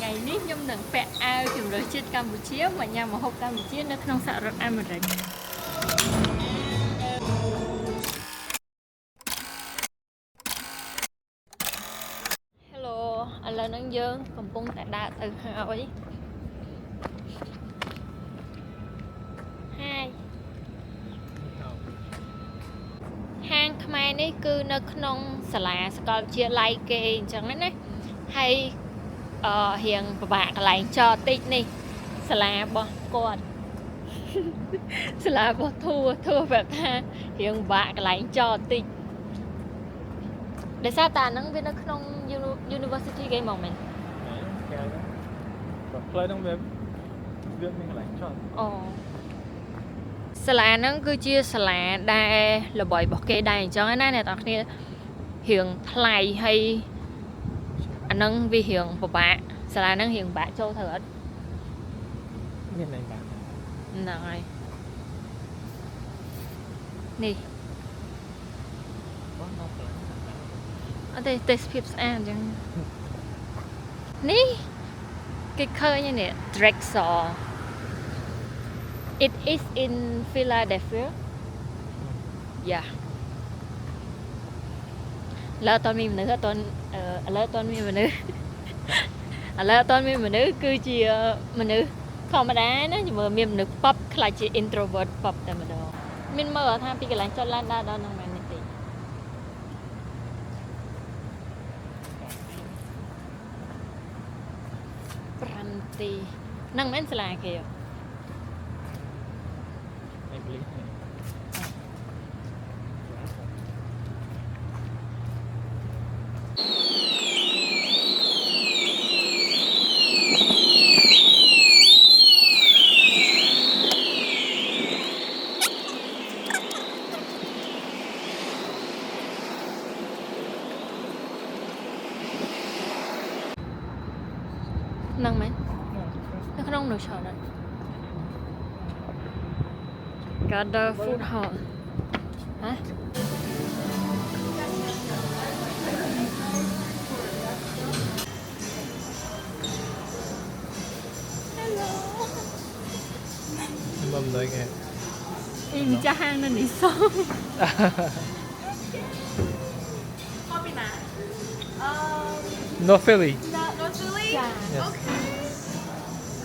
ថ្ងៃនេះខ្ញុំនឹងពាក់អាវជម្រើសជាតិកម្ពុជាមកញ៉ាំម្ហូបកម្ពុជានៅក្នុងសហរដ្ឋអាមេរិក Hello ឥឡូវហ្នឹងយើងកំពុងតែដើរទៅហើយ Hi ហាងខ្មែរនេះគឺនៅក្នុងសាលាសាកលវិទ្យាល័យគេអញ្ចឹងណាហើយរៀងពិបាកកន្លែងចតតិចនេះសាលារបស់គាត់ សាលារបស់ធួប្រាប់ថារៀងពិបាកកន្លែងចតតិចដោយសារតែហ្នឹងវានៅក្នុង University គេមកមែនផ្លូវហ្នឹងវាមានកន្លែងចតអូសាលាហ្នឹងគឺជាសាលាដែលល្បីរបស់គេដែរអញ្ចឹងណាអ្នកនរគ្នារៀងថ្លៃហើយអាហ្នឹងវារៀងពិបាកសាលាហ្នឹងរៀងពិបាកចូលទៅអត់មានតែបាក់ហ្នឹងហើយនេះអត់ទេទេសភាពស្អាតអញ្ចឹងនេះគេឃើញនេះ Drexel It is in Philadelphia Yeah ឥឡូវអត់មានមនុស្សអត់ឥឡូវអត់មានមនុស្សឥឡូវអត់មានមនុស្សគឺជាមនុស្សធម្មតាណាជាមួយមានមនុស្សប៉បខ្លាចជា introvert ប៉បតែម្ដងមានមើលថាពីកន្លែងចតឡានដើរដល់ហ្នឹងមែនទេ5ទីហ្នឹងមែនសាលាគេហ៎ហ្នឹងមែននៅក្នុងនោះច្រើនណាស់ Gather Food Hall ហ៎បំដៃគេអ៊ីម្ចាស់ហាងនៅនេះសោះ No Philly No Philly? Yeah. Okay.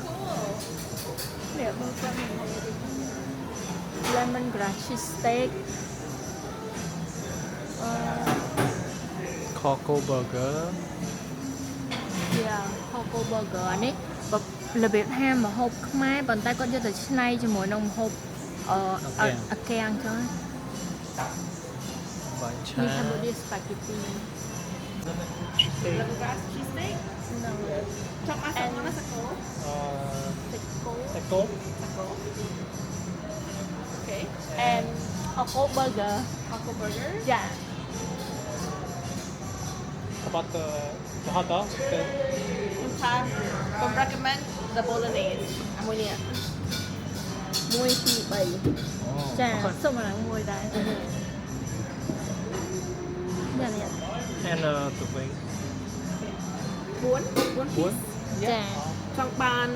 Cool. នេះមើលចាំ Lemon grass cheese steak Coco Burger Yeah Coco Burger នេះរបៀបហាម្ហូបខ្មែរប៉ុន្តែគាត់យកទៅឆ្នៃជាមួយនឹងម្ហូបអាកែងចឹង បាយឆា នេះ Cambodia spaghetti Lemongrass cheesesteak. No Chọn masak mana sako? Taco Sako. Okay. and Coco Burger Taco burger. Yeah about the hot dogผมrecommend the bolognese. មួយនេះ1 2 3ចាសុំម្ដងមួយដែរនេះនេះ and the wing 4 piece. ចា ចង់បាន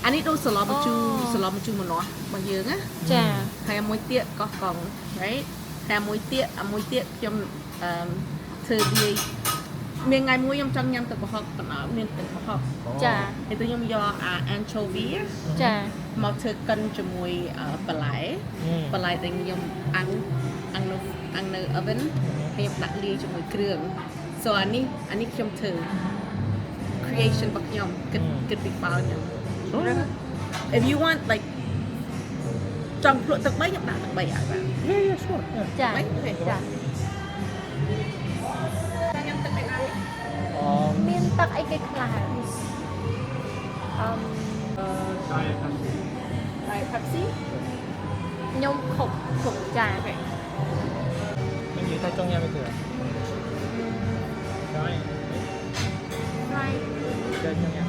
អានេះដូចសាឡមជូរម្នាស់របស់យើងណា ចា ហើយមួយទៀតកោះកុង right ហើយមួយទៀតខ្ញុំធ្វើវាមានថ្ងៃមួយខ្ញុំចង់ញ៉ាំទឹកប្រហុកបណ្ដោមានទឹកប្រហុក ចា ហើយទៅខ្ញុំយកanchovy ចា មកធ្វើកិនជាមួយបន្លែដែលខ្ញុំអាំងនៅ oven ហើយខ្ញុំដាក់លាយជាមួយគ្រឿង so អានេះខ្ញុំធ្វើ creation របស់ខ្ញុំគិតពីក្បាលខ្ញុំ if you want like ចង់ភ្លក់ទឹក3ខ្ញុំដាក់ទឹក3ឲ្យបាទ yeah sure ចា ចា ចា ខ្ញុំទឹកឯណា មានទឹកអីគេខ្លះហើយ Pepsi ខ្ញុំគ្រប់ចា mình nghĩ thay trong nhà bây giờ rồi Right chơi trong nhà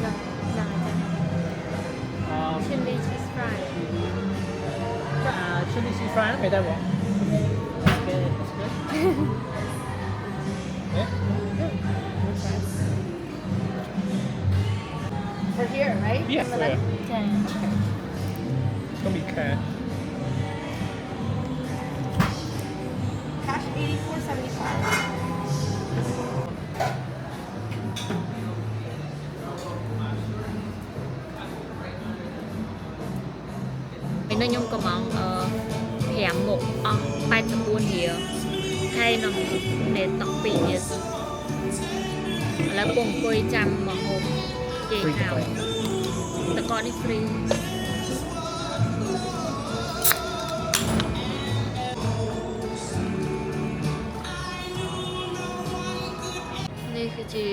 ចាចាchili cheese fry chili cheese fry nó mày tay bỏ okay that's good yeah เปียกเลยอะ ចា ต้องมีแค่ Cash 84.75 ពេលនោះខ្ញុំក៏មក5មុខអស់84រៀលហើយនឹងនេតតុក2ទៀតឥឡូវពងអង្គុយចាំមកហូបគេហៅតកនេះ free នេះគឺជា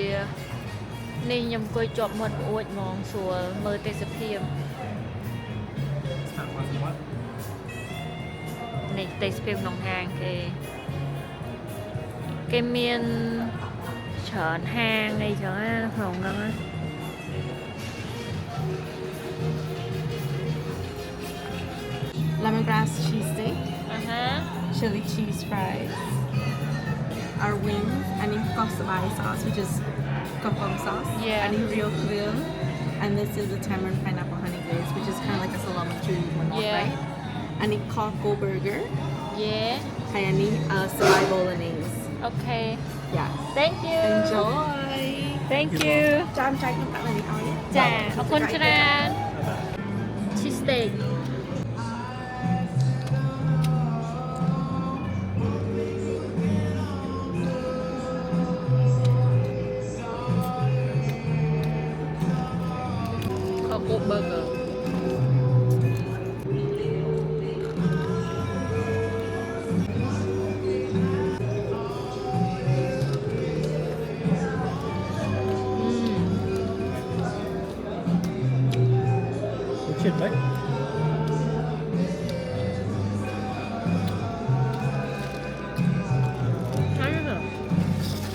នេះខ្ញុំអង្គុយជាប់មាត់ប្អួចហ្មងស្រួលមើលទេសភាព ถามมาสิว่า នេះទេសភាពក្នុងហាងគេមានច្រើនហាងអីចឹងណាក្នុងហ្នឹងណា lemongrass cheesesteak អាហា chili cheese fries our wings and then kosobai sauce which is kampong sauce Yeah. and then real cream and this is the tamarind pineapple honey glaze which is kind of like a salami chewy one Yeah. right and then Coco burger yeah and then salai bolognese អូខេ yeah thank you enjoy thank you ចាំចែកខ្ញុំដាក់នៅនេះឲ្យ ចាអរគុណច្រើន cheese steak ខកូ burger รู้เข็ดไหม ឆ្ងាញ់ណាស់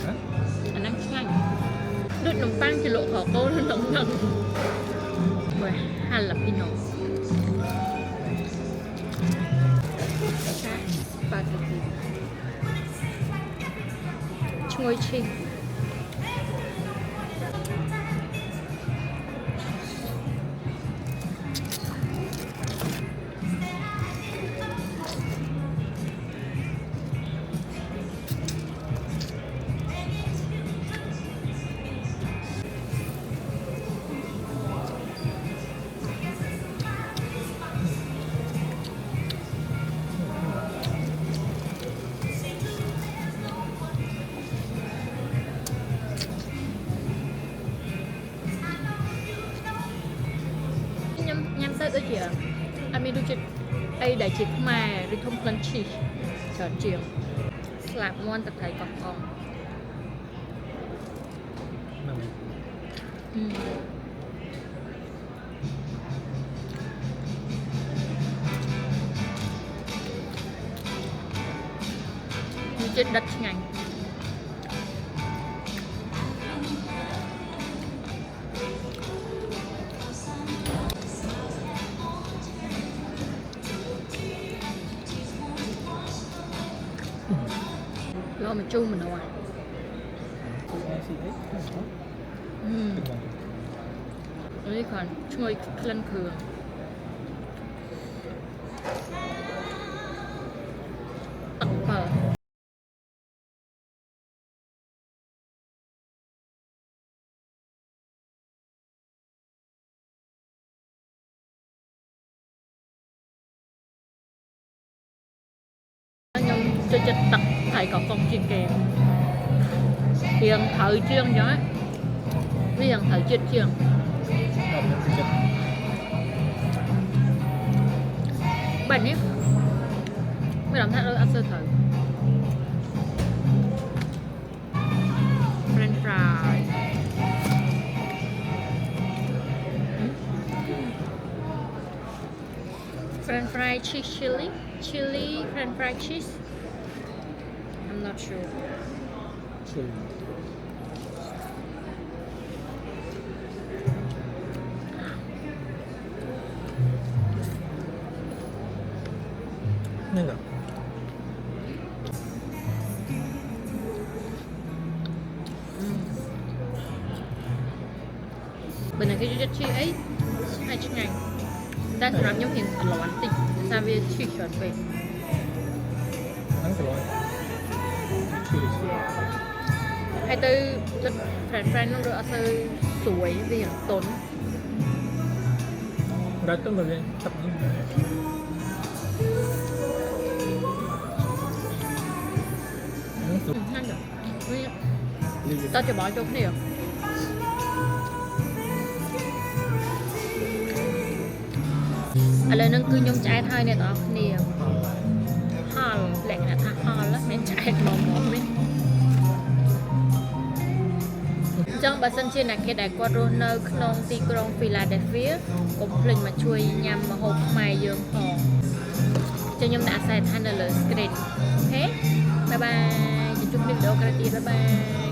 ฮะ អាហ្នឹងឆ្ងាញ់ដូចនំប៉័ងជ្រលក់ខកូនក្នុងហ្នឹងមើល jalapeno ចាស្ប៉ាហ្គេទីឈ្ងុយឈីស ញ៉ាំទៅដូចជាអត់មានរសជាតិអីដែលជាខ្មែរឬធំក្លិនឈីសច្រើនជាងស្លាបមាន់ទឹកត្រីកោះកង นั่น រសជាតិដិតឆ្ងាញ់លោមកជុំម្នាស់ คือไอซีเอ็กซ์เป็นวัน នេះគាត់ឈ្ងុយក្លិនគ្រឿងទឹកបើ ខ្ញុំចូលចិត្តទឹកថៃកោះកុងជាងគេរៀងត្រូវជាងអញ្ចឹងណាវារៀងត្រូវចិត្តជាង เราเป็นคือจะ បែបនេះមានអារម្មណ៍ថាដូចអត់សូវត្រូវ French fry French fry cheese chili French fry cheese I'm not sure ชิล นี่เหรอ អ bên này cái chất chi ấy hay chứ ngành ta chỉ làm nhóm hiện là loạn tình sao về chi chuẩn về Hắn phải nói. Chưa được. hay từ friend nó được từ suối về tốn Đã tương đối tập như nhanh rồi tao chỉ bỏ chỗ này à lên nâng cư nhung trái thôi nè tao nè hòn lẹ là tha hòn lắm nên trái mỏng đấy trong bà sân trên này cái đại qua runner non ti krong Philadelphia cũng linh mà chui nhằm mà hộp mày dương hò cho nhung đã xài thanh là screen ok bye bye chúc mừng video bye bye